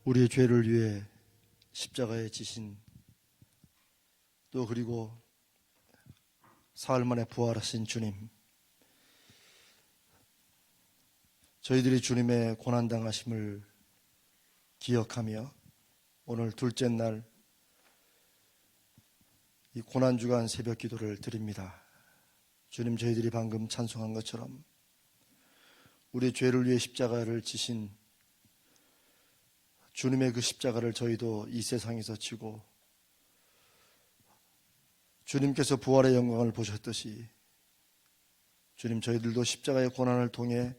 우리의 죄를 위해 십자가에 지신, 또 그리고 사흘 만에 부활하신 주님, 저희들이 주님의 고난당하심을 기억하며 오늘 둘째 날 이 고난주간 새벽 기도를 드립니다. 주님, 저희들이 방금 찬송한 것처럼 우리의 죄를 위해 십자가를 지신 주님의 그 십자가를 저희도 이 세상에서 지고 주님께서 부활의 영광을 보셨듯이 주님, 저희들도 십자가의 고난을 통해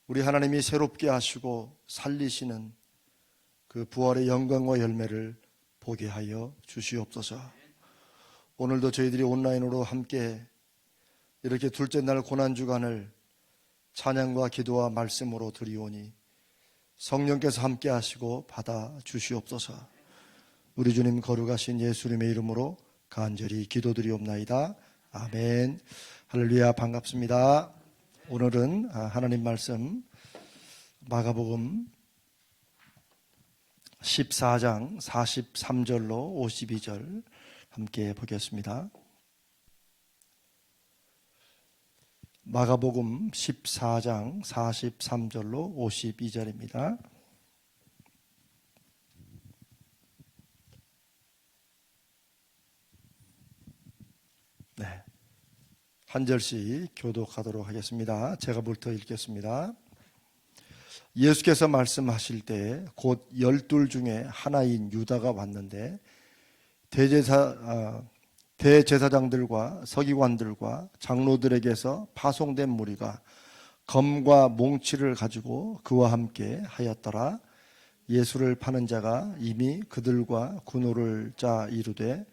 우리 하나님이 새롭게 하시고 살리시는 그 부활의 영광과 열매를 보게 하여 주시옵소서. 오늘도 저희들이 온라인으로 함께 이렇게 둘째 날 고난주간을 찬양과 기도와 말씀으로 드리오니 성령께서 함께 하시고 받아 주시옵소서. 우리 주님 거룩하신 예수님의 이름으로 간절히 기도드리옵나이다. 아멘. 할렐루야. 반갑습니다. 오늘은 하나님 말씀 마가복음 14장 43절로 52절 함께 보겠습니다. 마가복음 14장 43절로 52절입니다. 네, 한 절씩 교독하도록 하겠습니다. 제가부터 읽겠습니다. 예수께서 말씀하실 때 곧 12 중에 하나인 유다가 왔는데 대제사장들과 서기관들과 장로들에게서 파송된 무리가 검과 몽치를 가지고 그와 함께 하였더라. 예수를 파는 자가 이미 그들과 군호를 짜 이르되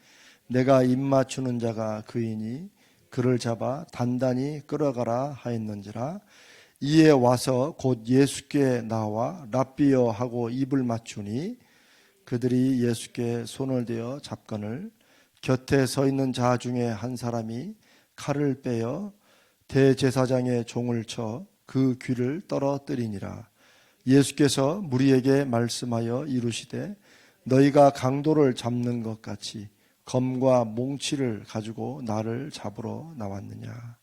내가 입맞추는 자가 그이니 그를 잡아 단단히 끌어가라 하였는지라. 이에 와서 곧 예수께 나와 랍비여 하고 입을 맞추니 그들이 예수께 손을 대어 잡거늘 곁에 서 있는 자 중에 한 사람이 칼을 빼어 대제사장의 종을 쳐 그 귀를 떨어뜨리니라. 예수께서 무리에게 말씀하여 이르시되 너희가 강도를 잡는 것 같이 검과 몽치를 가지고 나를 잡으러 나왔느냐.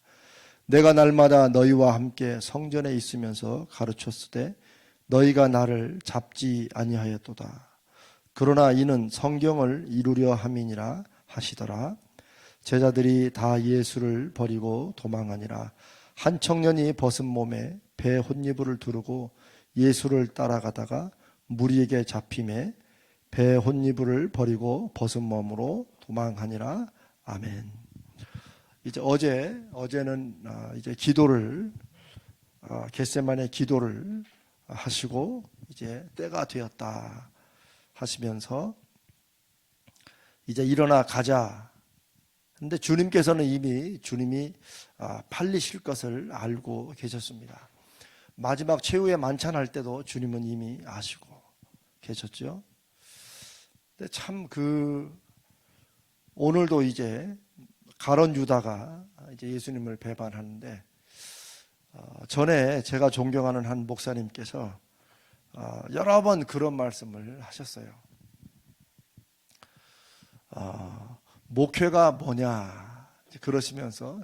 내가 날마다 너희와 함께 성전에 있으면서 가르쳤으되 너희가 나를 잡지 아니하였도다. 그러나 이는 성경을 이루려 함이니라 하시더라. 제자들이 다 예수를 버리고 도망하니라. 한 청년이 벗은 몸에 배 혼이불을 두르고 예수를 따라가다가 무리에게 잡힘에 배 혼이불을 버리고 벗은 몸으로 도망하니라. 아멘. 이제 어제는 이제 기도를 겟세마네 기도를 하시고 이제 때가 되었다 하시면서 이제 일어나 가자. 근데 주님께서는 이미 주님이 팔리실 것을 알고 계셨습니다. 마지막 최후의 만찬할 때도 주님은 이미 아시고 계셨죠. 근데 참 오늘도 이제 가론 유다가 이제 예수님을 배반하는데 전에 제가 존경하는 한 목사님께서 여러 번 그런 말씀을 하셨어요. 목회가 뭐냐 그러시면서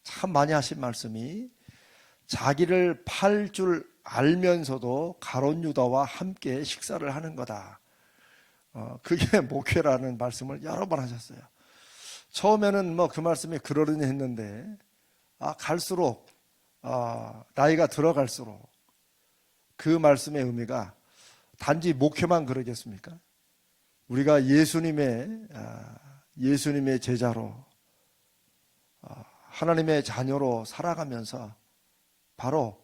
참 많이 하신 말씀이 자기를 팔 줄 알면서도 가론 유다와 함께 식사를 하는 거다. 그게 목회라는 말씀을 여러 번 하셨어요. 처음에는 그 말씀이 그러려니 했는데 갈수록 나이가 들어갈수록 그 말씀의 의미가 단지 목회만 그러겠습니까? 우리가 예수님의 제자로 하나님의 자녀로 살아가면서 바로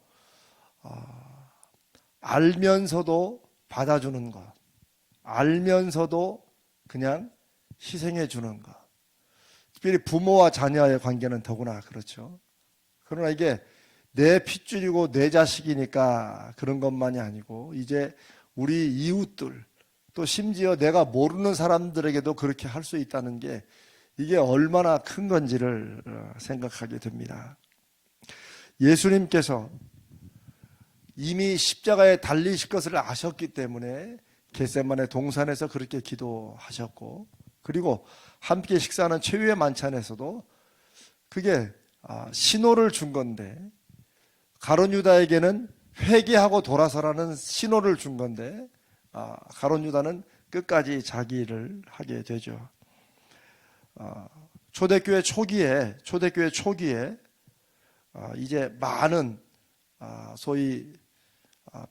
알면서도 받아주는 것, 알면서도 그냥 희생해 주는 것. 특별히 부모와 자녀의 관계는 더구나 그렇죠. 그러나 이게 내 핏줄이고 내 자식이니까 그런 것만이 아니고 이제 우리 이웃들 또 심지어 내가 모르는 사람들에게도 그렇게 할 수 있다는 게 이게 얼마나 큰 건지를 생각하게 됩니다. 예수님께서 이미 십자가에 달리실 것을 아셨기 때문에 겟세마네 동산에서 그렇게 기도하셨고, 그리고 함께 식사하는 최후의 만찬에서도 그게 신호를 준 건데, 가룟 유다에게는 회개하고 돌아서라는 신호를 준 건데, 가룟 유다는 끝까지 자기 일을 하게 되죠. 초대교회 초기에 이제 많은 소위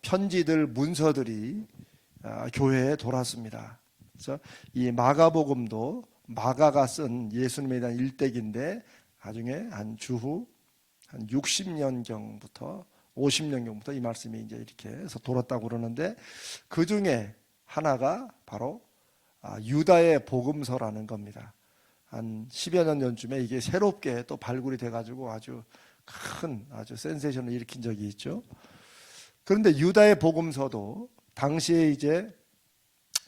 편지들, 문서들이 교회에 돌았습니다. 그래서 이 마가복음도 마가가 쓴 예수님에 대한 일대기인데, 나중에 주후 한 60년경부터 50년경부터 이 말씀이 이제 이렇게 해서 돌았다고 그러는데, 그 중에 하나가 바로 유다의 복음서라는 겁니다. 한 10여 년 전쯤에 이게 새롭게 또 발굴이 돼가지고 아주 센세이션을 일으킨 적이 있죠. 그런데 유다의 복음서도 당시에 이제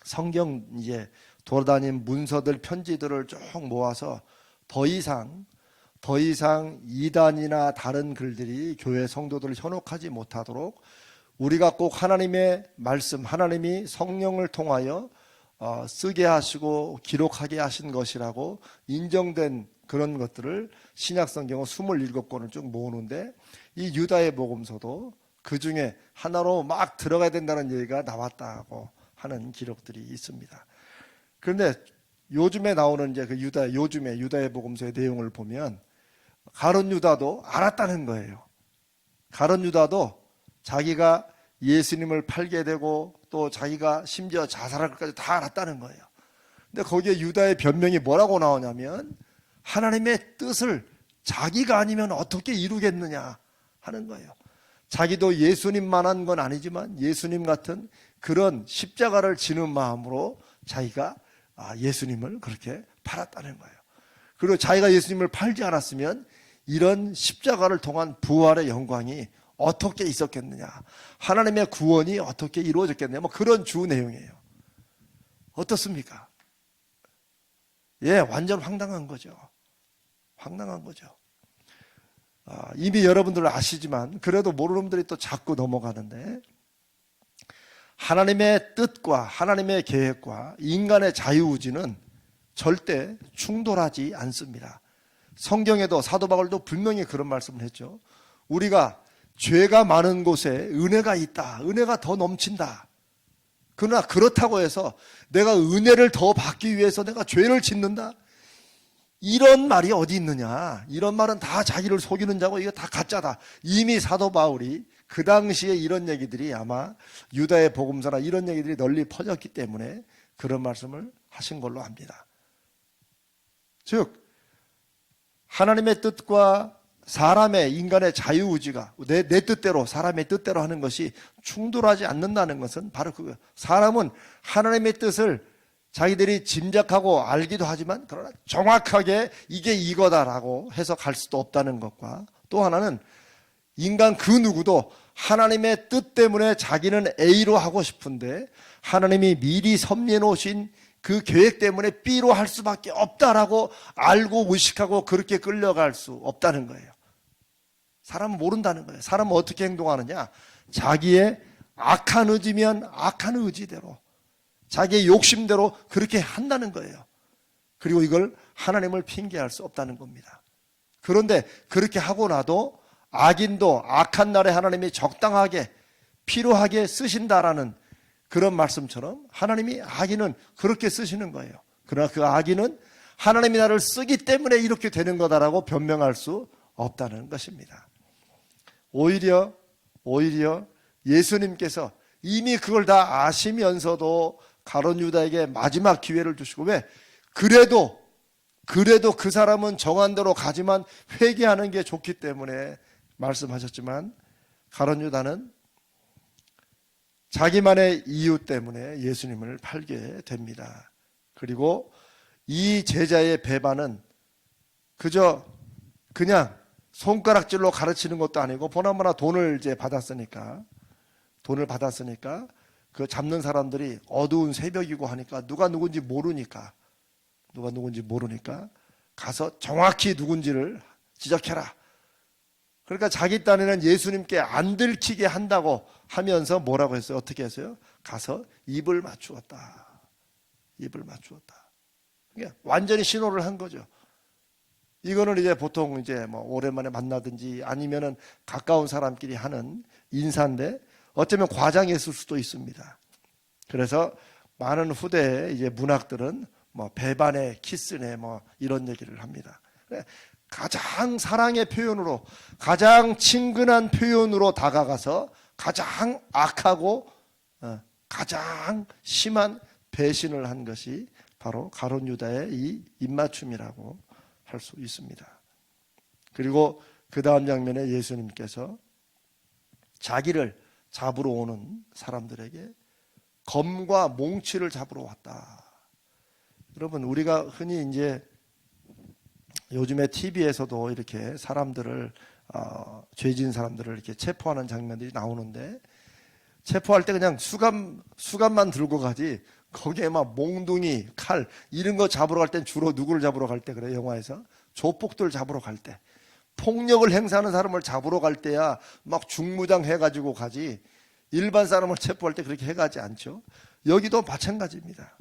성경 이제 돌아다닌 문서들, 편지들을 쭉 모아서 더 이상 이단이나 다른 글들이 교회 성도들을 현혹하지 못하도록 우리가 꼭 하나님의 말씀, 하나님이 성령을 통하여 쓰게 하시고 기록하게 하신 것이라고 인정된 그런 것들을 신약 성경은 27권을 쭉 모으는데, 이 유다의 복음서도 그 중에 하나로 막 들어가야 된다는 얘기가 나왔다고 하는 기록들이 있습니다. 그런데 요즘에 나오는 이제 그 요즘에 유다의 복음서의 내용을 보면 가룟 유다도 알았다는 거예요. 가룟 유다도 자기가 예수님을 팔게 되고 또 자기가 심지어 자살할 것까지 다 알았다는 거예요. 근데 거기에 유다의 변명이 뭐라고 나오냐면, 하나님의 뜻을 자기가 아니면 어떻게 이루겠느냐 하는 거예요. 자기도 예수님만한 건 아니지만 예수님 같은 그런 십자가를 지는 마음으로 자기가 예수님을 그렇게 팔았다는 거예요. 그리고 자기가 예수님을 팔지 않았으면 이런 십자가를 통한 부활의 영광이 어떻게 있었겠느냐, 하나님의 구원이 어떻게 이루어졌겠느냐, 뭐 그런 주 내용이에요. 어떻습니까? 예, 완전 황당한 거죠. 황당한 거죠. 이미 여러분들 아시지만 그래도 모르는 분들이 또 자꾸 넘어가는데, 하나님의 뜻과 하나님의 계획과 인간의 자유의지는 절대 충돌하지 않습니다. 성경에도 사도 바울도 분명히 그런 말씀을 했죠. 우리가 죄가 많은 곳에 은혜가 있다, 은혜가 더 넘친다. 그러나 그렇다고 해서 내가 은혜를 더 받기 위해서 내가 죄를 짓는다, 이런 말이 어디 있느냐. 이런 말은 다 자기를 속이는 자고 이거 다 가짜다. 이미 사도 바울이 그 당시에 이런 얘기들이 아마 유다의 복음서나 이런 얘기들이 널리 퍼졌기 때문에 그런 말씀을 하신 걸로 압니다. 즉 하나님의 뜻과 사람의, 인간의 자유의지가 내 뜻대로, 사람의 뜻대로 하는 것이 충돌하지 않는다는 것은 바로 그거예요. 사람은 하나님의 뜻을 자기들이 짐작하고 알기도 하지만 그러나 정확하게 이게 이거다라고 해석할 수도 없다는 것과, 또 하나는 인간 그 누구도 하나님의 뜻 때문에 자기는 A로 하고 싶은데 하나님이 미리 섭리해 놓으신 그 계획 때문에 B로 할 수밖에 없다라고 알고 의식하고 그렇게 끌려갈 수 없다는 거예요. 사람은 모른다는 거예요. 사람은 어떻게 행동하느냐, 자기의 악한 의지면 악한 의지대로, 자기의 욕심대로 그렇게 한다는 거예요. 그리고 이걸 하나님을 핑계할 수 없다는 겁니다. 그런데 그렇게 하고 나도 악인도 악한 날에 하나님이 적당하게 필요하게 쓰신다라는 그런 말씀처럼 하나님이 악인은 그렇게 쓰시는 거예요. 그러나 그 악인은 하나님이 나를 쓰기 때문에 이렇게 되는 거다라고 변명할 수 없다는 것입니다. 오히려 예수님께서 이미 그걸 다 아시면서도 가룟 유다에게 마지막 기회를 주시고, 왜? 그래도 그 사람은 정한 대로 가지만 회개하는 게 좋기 때문에 말씀하셨지만, 가룟 유다는 자기만의 이유 때문에 예수님을 팔게 됩니다. 그리고 이 제자의 배반은 그냥 손가락질로 가르치는 것도 아니고, 보나마나 돈을 받았으니까 그 잡는 사람들이 어두운 새벽이고 하니까 누가 누군지 모르니까 가서 정확히 누군지를 지적해라. 그러니까 자기 딴에는 예수님께 안 들키게 한다고 하면서 뭐라고 했어요? 어떻게 했어요? 가서 입을 맞추었다. 입을 맞추었다. 그러니까 완전히 신호를 한 거죠. 이거는 이제 보통 이제 뭐 오랜만에 만나든지 아니면은 가까운 사람끼리 하는 인사인데 어쩌면 과장했을 수도 있습니다. 그래서 많은 후대 이제 문학들은 뭐 배반의 키스네 뭐 이런 얘기를 합니다. 가장 사랑의 표현으로, 가장 친근한 표현으로 다가가서 가장 악하고 가장 심한 배신을 한 것이 바로 가룟 유다의 이 입맞춤이라고 할 수 있습니다. 그리고 그 다음 장면에 예수님께서 자기를 잡으러 오는 사람들에게 검과 몽치를 잡으러 왔다. 여러분, 우리가 흔히 이제 요즘에 TV에서도 이렇게 사람들을 죄진 사람들을 이렇게 체포하는 장면들이 나오는데, 체포할 때 그냥 수갑만 들고 가지 거기에 막 몽둥이, 칼 이런 거 잡으러 갈 땐 주로 누구를 잡으러 갈 때 그래? 영화에서 조폭들 잡으러 갈 때, 폭력을 행사하는 사람을 잡으러 갈 때야 막 중무장 해가지고 가지, 일반 사람을 체포할 때 그렇게 해가지 않죠. 여기도 마찬가지입니다.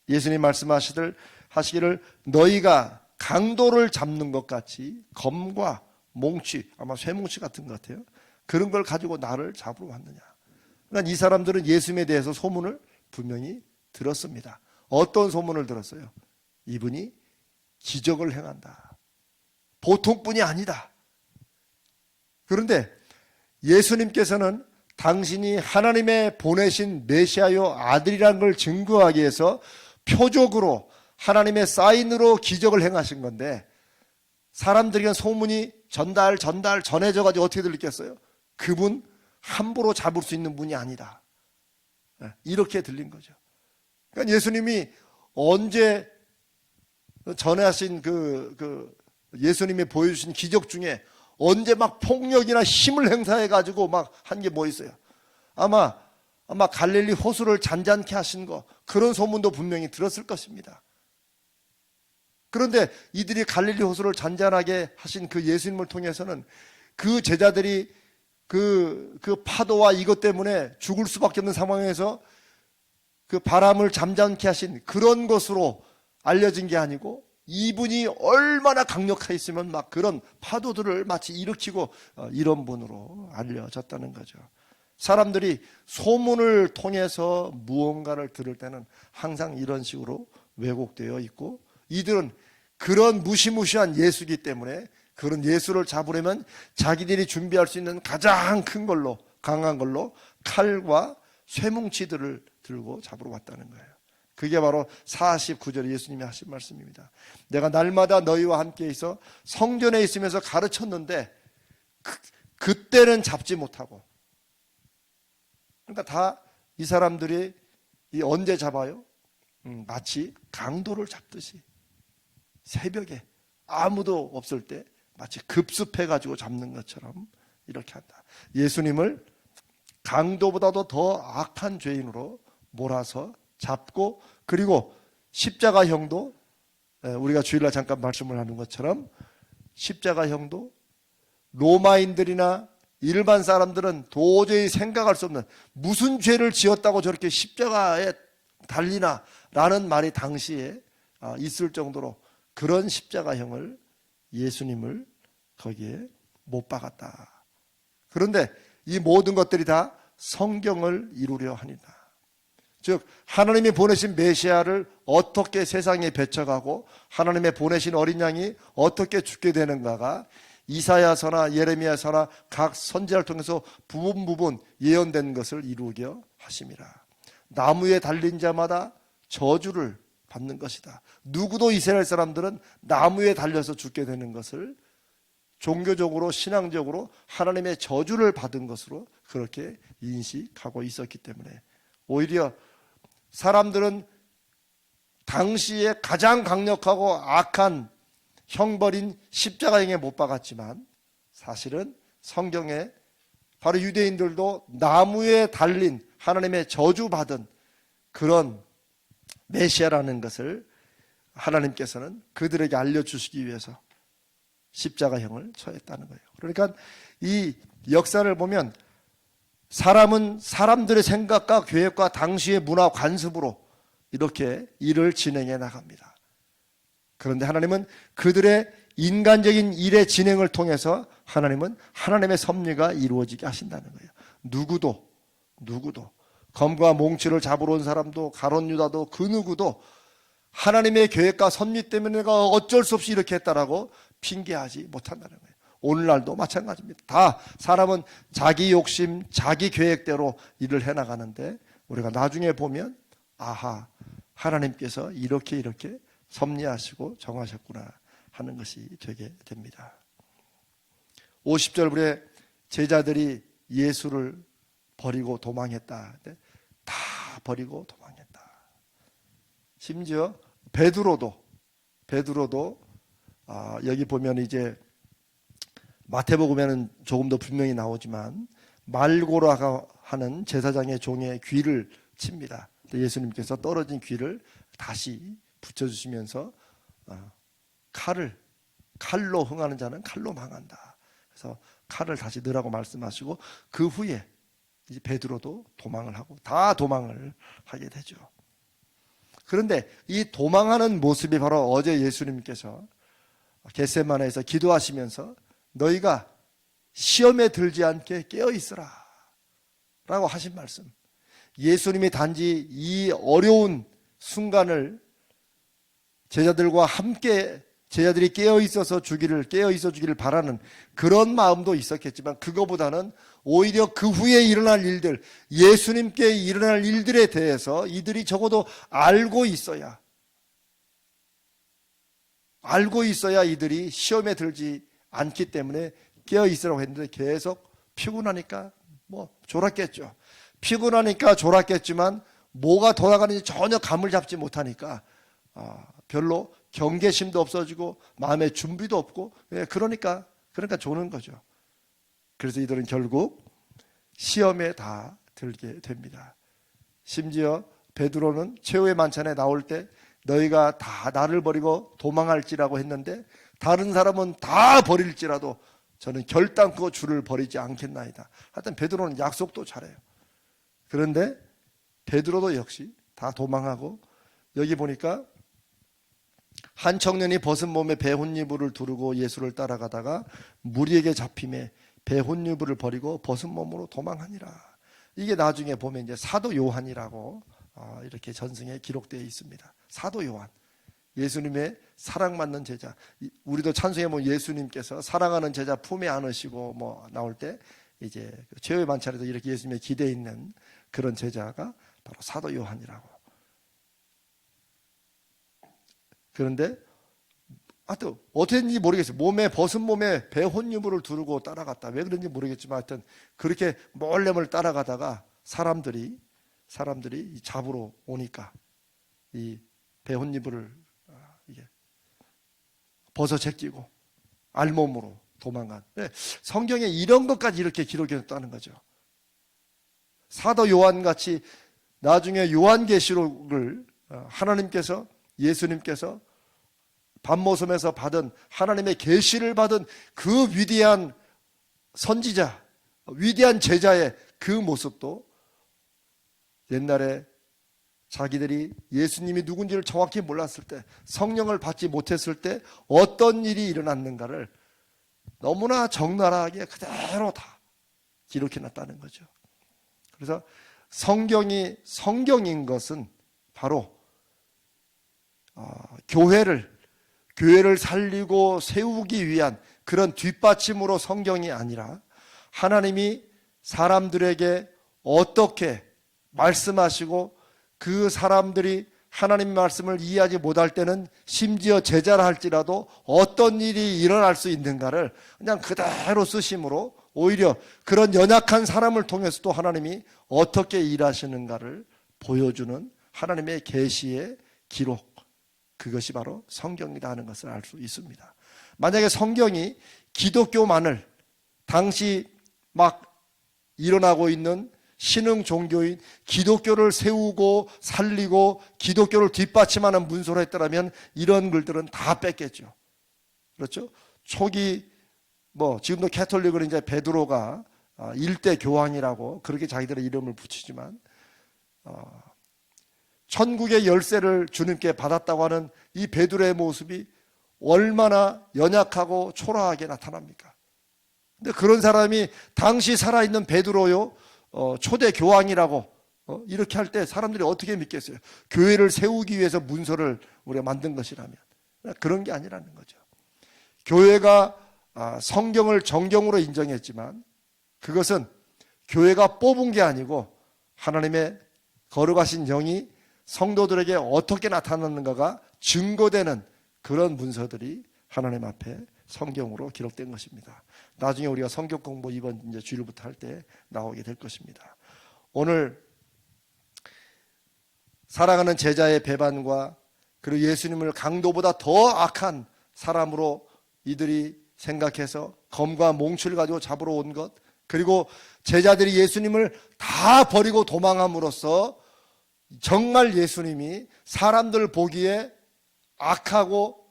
예수님 말씀하시기를 너희가 강도를 잡는 것 같이 검과 몽치, 아마 쇠뭉치 같은 것 같아요. 그런 걸 가지고 나를 잡으러 왔느냐. 그러니까 이 사람들은 예수님에 대해서 소문을 분명히 들었습니다. 어떤 소문을 들었어요? 이분이 기적을 행한다. 보통 분이 아니다. 그런데 예수님께서는 당신이 하나님의 보내신 메시아요 아들이라는 걸 증거하기 위해서 표적으로 하나님의 사인으로 기적을 행하신 건데, 사람들에게 소문이 전해져가지고 어떻게 들리겠어요? 그분 함부로 잡을 수 있는 분이 아니다. 이렇게 들린 거죠. 그러니까 예수님이 언제 전하신 예수님이 보여주신 기적 중에 언제 막 폭력이나 힘을 행사해가지고 막 한 게 뭐 있어요? 아마 갈릴리 호수를 잔잔케 하신 거, 그런 소문도 분명히 들었을 것입니다. 그런데 이들이 갈릴리 호수를 잔잔하게 하신 그 예수님을 통해서는 그 제자들이 그 파도와 이것 때문에 죽을 수밖에 없는 상황에서 그 바람을 잠잠케 하신 그런 것으로 알려진 게 아니고, 이분이 얼마나 강력하게 있으면 막 그런 파도들을 마치 일으키고 이런 분으로 알려졌다는 거죠. 사람들이 소문을 통해서 무언가를 들을 때는 항상 이런 식으로 왜곡되어 있고, 이들은 그런 무시무시한 예수이기 때문에 그런 예수를 잡으려면 자기들이 준비할 수 있는 가장 큰 걸로, 강한 걸로 칼과 쇠뭉치들을 들고 잡으러 왔다는 거예요. 그게 바로 49절에 예수님이 하신 말씀입니다. 내가 날마다 너희와 함께 있어 성전에 있으면서 가르쳤는데 그때는 잡지 못하고. 그러니까 다 이 사람들이 언제 잡아요? 마치 강도를 잡듯이 새벽에 아무도 없을 때 마치 급습해가지고 잡는 것처럼 이렇게 한다. 예수님을 강도보다도 더 악한 죄인으로 몰아서 잡고, 그리고 십자가형도, 우리가 주일날 잠깐 말씀을 하는 것처럼 십자가형도 로마인들이나 일반 사람들은 도저히 생각할 수 없는, 무슨 죄를 지었다고 저렇게 십자가에 달리나 라는 말이 당시에 있을 정도로 그런 십자가형을, 예수님을 거기에 못 박았다. 그런데 이 모든 것들이 다 성경을 이루려 하니라. 즉 하나님이 보내신 메시아를 어떻게 세상에 배척하고 하나님의 보내신 어린 양이 어떻게 죽게 되는가가 이사야서나 예레미야서나 각 선지자를 통해서 부분 예언된 것을 이루려 하심이라. 나무에 달린 자마다 저주를 받는 것이다. 누구도 이스라엘 사람들은 나무에 달려서 죽게 되는 것을 종교적으로 신앙적으로 하나님의 저주를 받은 것으로 그렇게 인식하고 있었기 때문에, 오히려 사람들은 당시에 가장 강력하고 악한 형벌인 십자가형에 못 박았지만, 사실은 성경에 바로 유대인들도 나무에 달린 하나님의 저주받은 그런 메시아라는 것을 하나님께서는 그들에게 알려주시기 위해서 십자가형을 처했다는 거예요. 그러니까 이 역사를 보면 사람은 사람들의 생각과 계획과 당시의 문화 관습으로 이렇게 일을 진행해 나갑니다. 그런데 하나님은 그들의 인간적인 일의 진행을 통해서 하나님은 하나님의 섭리가 이루어지게 하신다는 거예요. 누구도 검과 몽치를 잡으러 온 사람도 가룟 유다도 그 누구도 하나님의 계획과 섭리 때문에 내가 어쩔 수 없이 이렇게 했다라고 핑계하지 못한다는 거예요. 오늘날도 마찬가지입니다. 다 사람은 자기 욕심, 자기 계획대로 일을 해나가는데 우리가 나중에 보면 아하, 하나님께서 이렇게 섭리하시고 정하셨구나 하는 것이 되게 됩니다. 50절에 제자들이 예수를 버리고 도망했다. 다 버리고 도망했다. 심지어 베드로도 여기 보면 이제 마태복음에는 조금 더 분명히 나오지만 말고라가 하는 제사장의 종의 귀를 칩니다. 예수님께서 떨어진 귀를 다시 붙여주시면서 칼로 흥하는 자는 칼로 망한다. 그래서 칼을 다시 넣으라고 말씀하시고 그 후에 이제 베드로도 도망을 하고 다 도망을 하게 되죠. 그런데 이 도망하는 모습이 바로 어제 예수님께서 겟세마네에서 기도하시면서 너희가 시험에 들지 않게 깨어 있으라 라고 하신 말씀. 예수님이 단지 이 어려운 순간을 제자들과 함께 제자들이 깨어 있어 주기를 바라는 그런 마음도 있었겠지만 그거보다는 오히려 그 후에 일어날 일들, 예수님께 일어날 일들에 대해서 이들이 적어도 알고 있어야 이들이 시험에 들지 않기 때문에 깨어 있으라고 했는데 계속 피곤하니까 졸았겠죠. 피곤하니까 졸았겠지만 뭐가 돌아가는지 전혀 감을 잡지 못하니까 별로 경계심도 없어지고 마음의 준비도 없고 그러니까 조는 거죠. 그래서 이들은 결국 시험에 다 들게 됩니다. 심지어 베드로는 최후의 만찬에 나올 때 너희가 다 나를 버리고 도망할지라고 했는데 다른 사람은 다 버릴지라도 저는 결단코 주를 버리지 않겠나이다. 하여튼 베드로는 약속도 잘해요. 그런데 베드로도 역시 다 도망하고 여기 보니까 한 청년이 벗은 몸에 배혼이불을 두르고 예수를 따라가다가 무리에게 잡힘에 배혼이불을 버리고 벗은 몸으로 도망하니라. 이게 나중에 보면 이제 사도 요한이라고 이렇게 전승에 기록되어 있습니다. 사도 요한, 예수님의 사랑받는 제자. 우리도 찬송에 보면 예수님께서 사랑하는 제자 품에 안으시고 나올 때 이제 최후의 만찬에도 이렇게 예수님의 기대에 있는 그런 제자가 바로 사도 요한이라고. 그런데 하여튼 어땠는지 모르겠어요. 벗은 몸에 배혼유물을 두르고 따라갔다. 왜 그런지 모르겠지만 하여튼 그렇게 몰래 따라가다가 사람들이 잡으러 오니까 이 배혼유물을 벗어 제끼고 알몸으로 도망간. 성경에 이런 것까지 이렇게 기록했다는 거죠. 사도 요한같이 나중에 요한계시록을 하나님께서 예수님께서 밤모섬에서 받은 하나님의 계시를 받은 그 위대한 선지자, 위대한 제자의 그 모습도 옛날에 자기들이 예수님이 누군지를 정확히 몰랐을 때, 성령을 받지 못했을 때 어떤 일이 일어났는가를 너무나 적나라하게 그대로 다 기록해놨다는 거죠. 그래서 성경이 성경인 것은 바로 교회를 살리고 세우기 위한 그런 뒷받침으로 성경이 아니라 하나님이 사람들에게 어떻게 말씀하시고 그 사람들이 하나님 말씀을 이해하지 못할 때는 심지어 제자라 할지라도 어떤 일이 일어날 수 있는가를 그냥 그대로 쓰심으로 오히려 그런 연약한 사람을 통해서도 하나님이 어떻게 일하시는가를 보여주는 하나님의 계시의 기록, 그것이 바로 성경이다 하는 것을 알 수 있습니다. 만약에 성경이 기독교만을 당시 막 일어나고 있는 신흥 종교인 기독교를 세우고 살리고 기독교를 뒷받침하는 문서로 했더라면 이런 글들은 다 뺐겠죠. 그렇죠? 초기 뭐 지금도 캐톨릭은 이제 베드로가 일대 교황이라고 그렇게 자기들의 이름을 붙이지만 천국의 열쇠를 주님께 받았다고 하는 이 베드로의 모습이 얼마나 연약하고 초라하게 나타납니까? 근데 그런 사람이 당시 살아있는 베드로요 초대 교황이라고 이렇게 할 때 사람들이 어떻게 믿겠어요? 교회를 세우기 위해서 문서를 우리가 만든 것이라면 그런 게 아니라는 거죠. 교회가 성경을 정경으로 인정했지만 그것은 교회가 뽑은 게 아니고 하나님의 거룩하신 영이 성도들에게 어떻게 나타났는가가 증거되는 그런 문서들이 하나님 앞에 성경으로 기록된 것입니다. 나중에 우리가 성경 공부 이번 이제 주일부터 할 때 나오게 될 것입니다. 오늘 사랑하는 제자의 배반과 그리고 예수님을 강도보다 더 악한 사람으로 이들이 생각해서 검과 몽치를 가지고 잡으러 온 것, 그리고 제자들이 예수님을 다 버리고 도망함으로써 정말 예수님이 사람들 보기에 악하고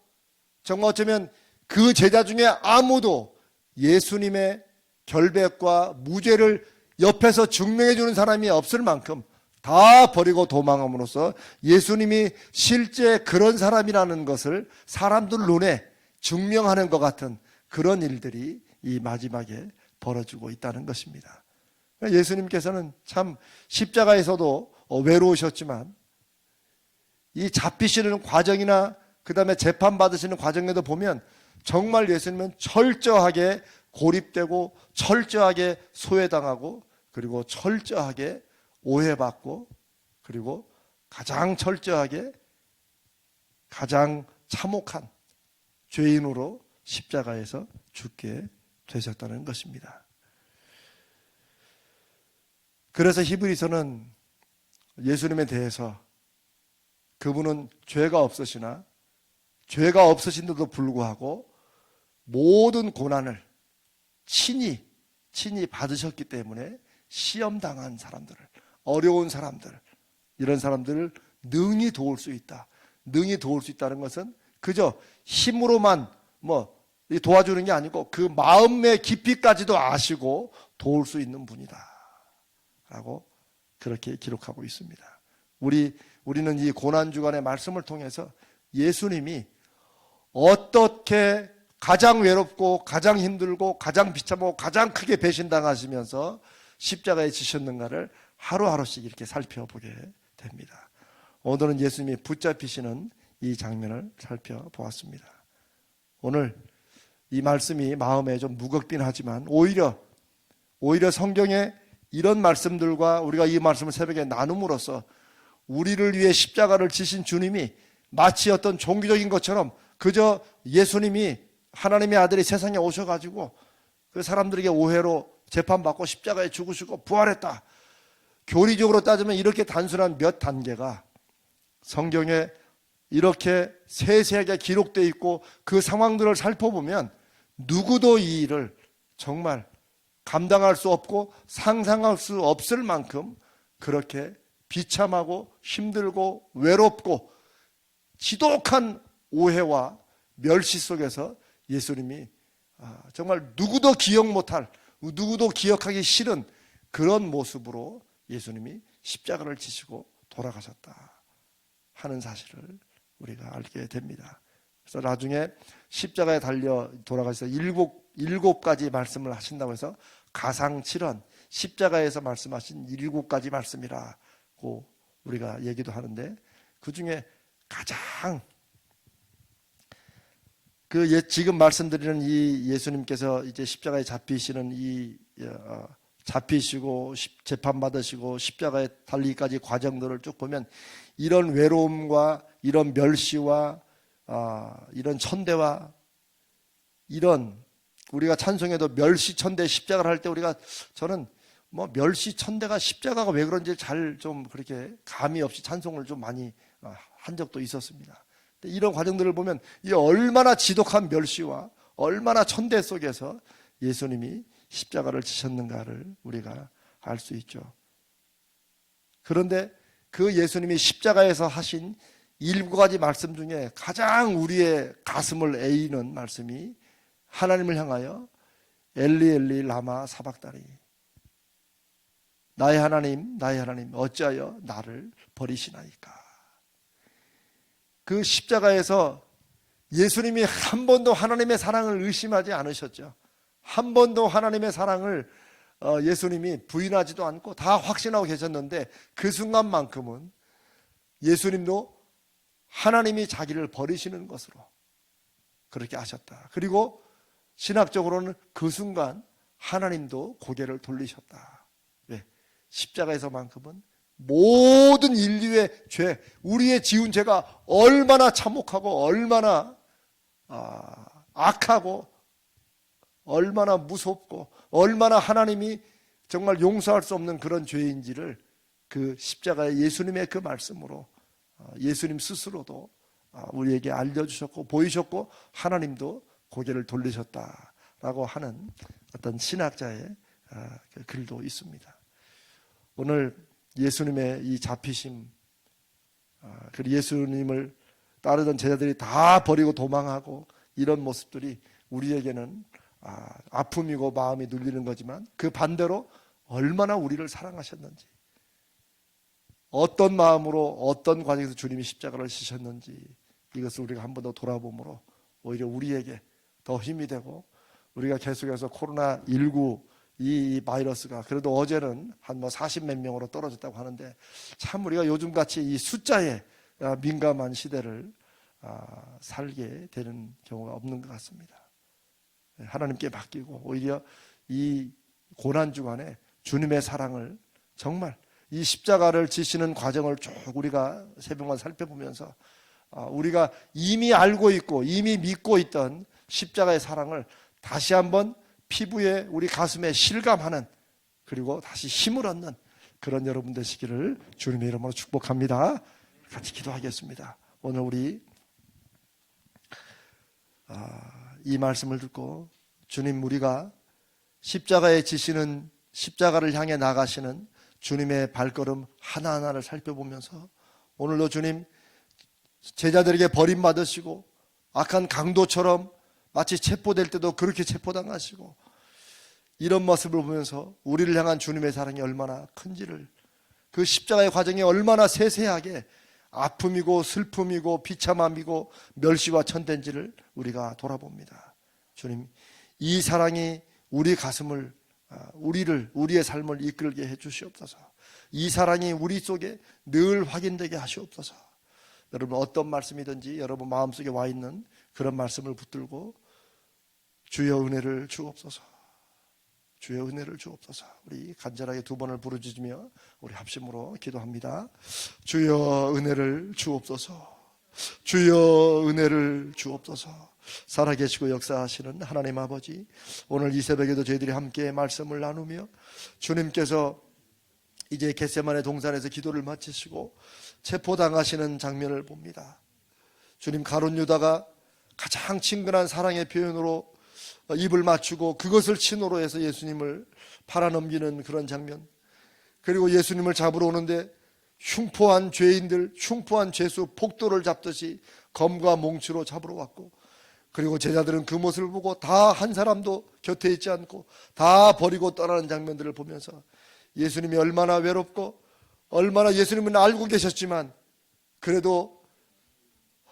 정말 어쩌면 그 제자 중에 아무도 예수님의 결백과 무죄를 옆에서 증명해 주는 사람이 없을 만큼 다 버리고 도망함으로써 예수님이 실제 그런 사람이라는 것을 사람들 눈에 증명하는 것 같은 그런 일들이 이 마지막에 벌어지고 있다는 것입니다. 예수님께서는 참 십자가에서도 외로우셨지만 이 잡히시는 과정이나 그 다음에 재판받으시는 과정에도 보면 정말 예수님은 철저하게 고립되고 철저하게 소외당하고 그리고 철저하게 오해받고 그리고 가장 철저하게 가장 참혹한 죄인으로 십자가에서 죽게 되셨다는 것입니다. 그래서 히브리서는 예수님에 대해서 그분은 죄가 없으시나 죄가 없으신데도 불구하고 모든 고난을 친히 받으셨기 때문에 시험당한 사람들을, 어려운 사람들, 이런 사람들을 능히 도울 수 있다. 능히 도울 수 있다는 것은 그저 힘으로만 도와주는 게 아니고 그 마음의 깊이까지도 아시고 도울 수 있는 분이다 라고 그렇게 기록하고 있습니다. 우리는 이 고난주간의 말씀을 통해서 예수님이 어떻게 가장 외롭고 가장 힘들고 가장 비참하고 가장 크게 배신당하시면서 십자가에 지셨는가를 하루하루씩 이렇게 살펴보게 됩니다. 오늘은 예수님이 붙잡히시는 이 장면을 살펴보았습니다. 오늘 이 말씀이 마음에 좀 무겁긴 하지만 오히려 성경에 이런 말씀들과 우리가 이 말씀을 새벽에 나눔으로써 우리를 위해 십자가를 지신 주님이 마치 어떤 종교적인 것처럼 그저 예수님이 하나님의 아들이 세상에 오셔가지고 그 사람들에게 오해로 재판받고 십자가에 죽으시고 부활했다. 교리적으로 따지면 이렇게 단순한 몇 단계가 성경에 이렇게 세세하게 기록되어 있고 그 상황들을 살펴보면 누구도 이 일을 정말 감당할 수 없고 상상할 수 없을 만큼 그렇게 비참하고 힘들고 외롭고 지독한 오해와 멸시 속에서 예수님이 정말 누구도 기억 못할, 누구도 기억하기 싫은 그런 모습으로 예수님이 십자가를 지시고 돌아가셨다 하는 사실을 우리가 알게 됩니다. 그래서 나중에 십자가에 달려 돌아가셔서 일곱 가지 말씀을 하신다고 해서 가상칠언, 십자가에서 말씀하신 7가지 말씀이라고 우리가 얘기도 하는데 그 중에 가장 지금 말씀드리는 이 예수님께서 이제 십자가에 잡히시는 잡히시고 재판받으시고 십자가에 달리기까지 과정들을 쭉 보면 이런 외로움과 이런 멸시와 이런 천대와 이런 우리가 찬송에도 멸시천대 십자가를 할 때 저는 멸시천대가 십자가가 왜 그런지 잘 좀 그렇게 감이 없이 찬송을 좀 많이 한 적도 있었습니다. 이런 과정들을 보면 이 얼마나 지독한 멸시와 얼마나 천대 속에서 예수님이 십자가를 지셨는가를 우리가 알 수 있죠. 그런데 그 예수님이 십자가에서 하신 7가지 말씀 중에 가장 우리의 가슴을 에이는 말씀이 하나님을 향하여 엘리 엘리 라마 사박다니, 나의 하나님 어찌하여 나를 버리시나이까. 그 십자가에서 예수님이 한 번도 하나님의 사랑을 의심하지 않으셨죠. 한 번도 하나님의 사랑을 예수님이 부인하지도 않고 다 확신하고 계셨는데, 그 순간만큼은 예수님도 하나님이 자기를 버리시는 것으로 그렇게 하셨다. 그리고 신학적으로는 그 순간 하나님도 고개를 돌리셨다. 왜? 십자가에서만큼은 모든 인류의 죄, 우리의 지은 죄가 얼마나 참혹하고 얼마나 악하고 얼마나 무섭고 얼마나 하나님이 정말 용서할 수 없는 그런 죄인지를 그 십자가의 예수님의 그 말씀으로 예수님 스스로도 우리에게 알려주셨고 보이셨고, 하나님도 고개를 돌리셨다라고 하는 어떤 신학자의 글도 있습니다. 오늘 예수님의 이 잡히심, 그리고 예수님을 따르던 제자들이 다 버리고 도망하고 이런 모습들이 우리에게는 아픔이고 마음이 눌리는 거지만, 그 반대로 얼마나 우리를 사랑하셨는지, 어떤 마음으로 어떤 과정에서 주님이 십자가를 지셨는지, 이것을 우리가 한 번 더 돌아보므로 오히려 우리에게 더 힘이 되고, 우리가 계속해서 코로나19 이 바이러스가 그래도 어제는 한 40몇 명으로 떨어졌다고 하는데, 참 우리가 요즘같이 이 숫자에 민감한 시대를 살게 되는 경우가 없는 것 같습니다. 하나님께 맡기고 오히려 이 고난 주간에 주님의 사랑을, 정말 이 십자가를 지시는 과정을 쭉 우리가 새벽만 살펴보면서 우리가 이미 알고 있고 이미 믿고 있던 십자가의 사랑을 다시 한번 피부에, 우리 가슴에 실감하는, 그리고 다시 힘을 얻는 그런 여러분 되시기를 주님의 이름으로 축복합니다. 같이 기도하겠습니다. 오늘 우리 이 말씀을 듣고 주님, 우리가 십자가에 지시는, 십자가를 향해 나가시는 주님의 발걸음 하나하나를 살펴보면서, 오늘도 주님 제자들에게 버림받으시고 악한 강도처럼 마치 체포될 때도 그렇게 체포당하시고, 이런 모습을 보면서 우리를 향한 주님의 사랑이 얼마나 큰지를, 그 십자가의 과정이 얼마나 세세하게 아픔이고 슬픔이고 비참함이고 멸시와 천대인지를 우리가 돌아봅니다. 주님, 이 사랑이 우리 가슴을, 우리의 삶을 이끌게 해주시옵소서. 이 사랑이 우리 속에 늘 확인되게 하시옵소서. 여러분, 어떤 말씀이든지 여러분 마음속에 와 있는 그런 말씀을 붙들고 주여 은혜를 주옵소서, 주여 은혜를 주옵소서. 우리 간절하게 두 번을 부르짖으며 우리 합심으로 기도합니다. 주여 은혜를 주옵소서, 주여 은혜를 주옵소서. 살아계시고 역사하시는 하나님 아버지, 오늘 이 새벽에도 저희들이 함께 말씀을 나누며 주님께서 이제 겟세마네 동산에서 기도를 마치시고 체포당하시는 장면을 봅니다. 주님, 가룟 유다가 가장 친근한 사랑의 표현으로 입을 맞추고 그것을 친호로 해서 예수님을 팔아넘기는 그런 장면, 그리고 예수님을 잡으러 오는데 흉포한 죄인들, 흉포한 죄수 폭도를 잡듯이 검과 몽치로 잡으러 왔고, 그리고 제자들은 그 모습을 보고 다 한 사람도 곁에 있지 않고 다 버리고 떠나는 장면들을 보면서 예수님이 얼마나 외롭고, 얼마나 예수님은 알고 계셨지만 그래도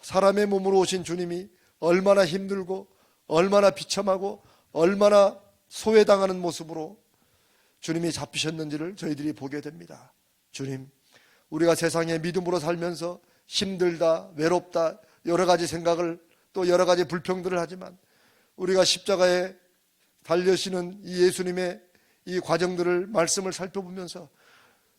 사람의 몸으로 오신 주님이 얼마나 힘들고 얼마나 비참하고 얼마나 소외당하는 모습으로 주님이 잡히셨는지를 저희들이 보게 됩니다. 주님, 우리가 세상에 믿음으로 살면서 힘들다, 외롭다, 여러 가지 생각을, 또 여러 가지 불평들을 하지만 우리가 십자가에 달려시는 이 예수님의 이 과정들을, 말씀을 살펴보면서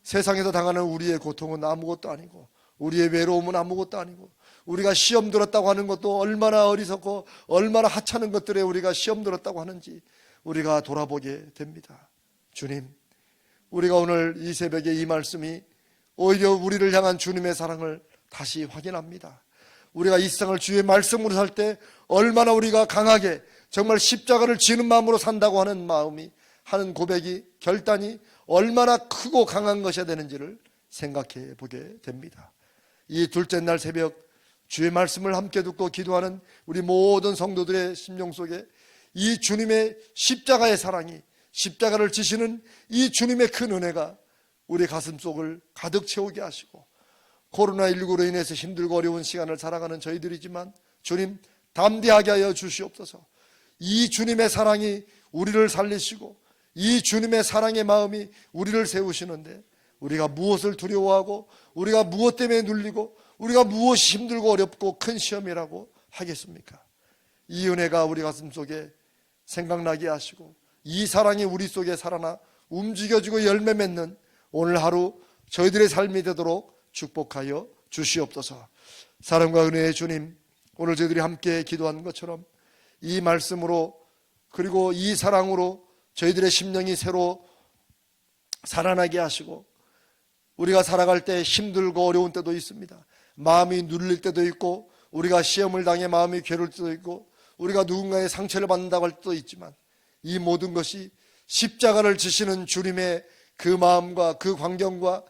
세상에서 당하는 우리의 고통은 아무것도 아니고, 우리의 외로움은 아무것도 아니고, 우리가 시험 들었다고 하는 것도 얼마나 어리석고 얼마나 하찮은 것들에 우리가 시험 들었다고 하는지 우리가 돌아보게 됩니다. 주님, 우리가 오늘 이 새벽에 이 말씀이 오히려 우리를 향한 주님의 사랑을 다시 확인합니다. 우리가 이 세상을 주의 말씀으로 살 때 얼마나 우리가 강하게 정말 십자가를 지는 마음으로 산다고 하는 마음이, 하는 고백이, 결단이 얼마나 크고 강한 것이 되는지를 생각해 보게 됩니다. 이 둘째 날 새벽 주의 말씀을 함께 듣고 기도하는 우리 모든 성도들의 심령 속에 이 주님의 십자가의 사랑이, 십자가를 지시는 이 주님의 큰 은혜가 우리 가슴 속을 가득 채우게 하시고, 코로나19로 인해서 힘들고 어려운 시간을 살아가는 저희들이지만 주님 담대하게 하여 주시옵소서. 이 주님의 사랑이 우리를 살리시고 이 주님의 사랑의 마음이 우리를 세우시는데, 우리가 무엇을 두려워하고 우리가 무엇 때문에 눌리고 우리가 무엇이 힘들고 어렵고 큰 시험이라고 하겠습니까? 이 은혜가 우리 가슴 속에 생각나게 하시고 이 사랑이 우리 속에 살아나 움직여지고 열매 맺는 오늘 하루 저희들의 삶이 되도록 축복하여 주시옵소서. 사랑과 은혜의 주님, 오늘 저희들이 함께 기도한 것처럼 이 말씀으로 그리고 이 사랑으로 저희들의 심령이 새로 살아나게 하시고, 우리가 살아갈 때 힘들고 어려운 때도 있습니다. 마음이 눌릴 때도 있고 우리가 시험을 당해 마음이 괴로울 때도 있고 우리가 누군가의 상처를 받는다고 할 때도 있지만, 이 모든 것이 십자가를 지시는 주님의 그 마음과 그 광경과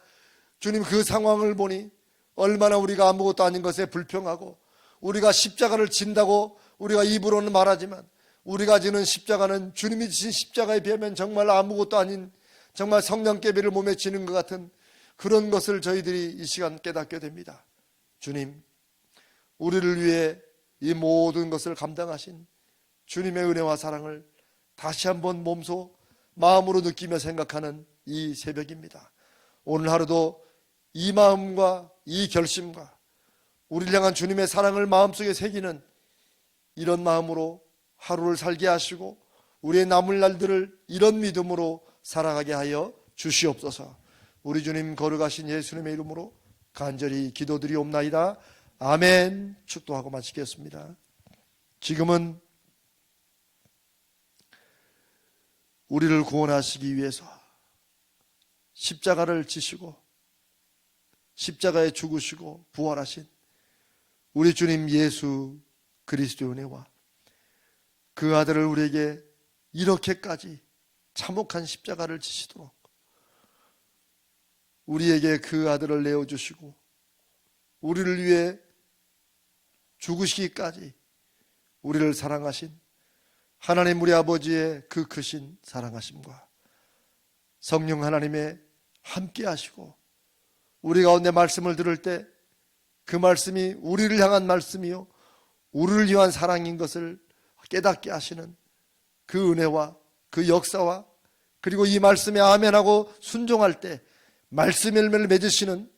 주님 그 상황을 보니 얼마나 우리가 아무것도 아닌 것에 불평하고, 우리가 십자가를 진다고 우리가 입으로는 말하지만 우리가 지는 십자가는 주님이 지신 십자가에 비하면 정말 아무것도 아닌, 정말 성냥개비를 몸에 지는 것 같은 그런 것을 저희들이 이 시간 깨닫게 됩니다. 주님, 우리를 위해 이 모든 것을 감당하신 주님의 은혜와 사랑을 다시 한번 몸소 마음으로 느끼며 생각하는 이 새벽입니다. 오늘 하루도 이 마음과 이 결심과 우리를 향한 주님의 사랑을 마음속에 새기는 이런 마음으로 하루를 살게 하시고 우리의 남을 날들을 이런 믿음으로 살아가게 하여 주시옵소서. 우리 주님 거룩하신 예수님의 이름으로 간절히 기도드리옵나이다. 아멘. 축도하고 마치겠습니다. 지금은 우리를 구원하시기 위해서 십자가를 지시고 십자가에 죽으시고 부활하신 우리 주님 예수 그리스도의 은혜와 그 아들을 우리에게 이렇게까지 참혹한 십자가를 지시도록 우리에게 그 아들을 내어주시고 우리를 위해 죽으시기까지 우리를 사랑하신 하나님 우리 아버지의 그 크신 사랑하심과 성령 하나님의 함께 하시고, 우리 가운데 말씀을 들을 때 그 말씀이 우리를 향한 말씀이요 우리를 위한 사랑인 것을 깨닫게 하시는 그 은혜와 그 역사와, 그리고 이 말씀에 아멘하고 순종할 때 말씀 열매를 맺으시는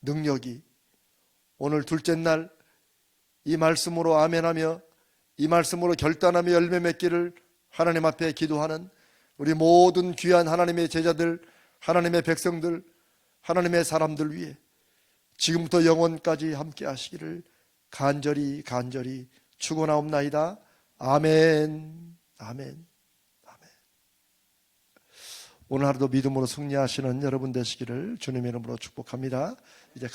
능력이 오늘 둘째 날 이 말씀으로 아멘하며 이 말씀으로 결단하며 열매 맺기를 하나님 앞에 기도하는 우리 모든 귀한 하나님의 제자들, 하나님의 백성들, 하나님의 사람들 위해 지금부터 영원까지 함께 하시기를 간절히 축원하옵나이다. 아멘. 아멘. 아멘. 오늘 하루도 믿음으로 승리하시는 여러분 되시기를 주님의 이름으로 축복합니다. 이제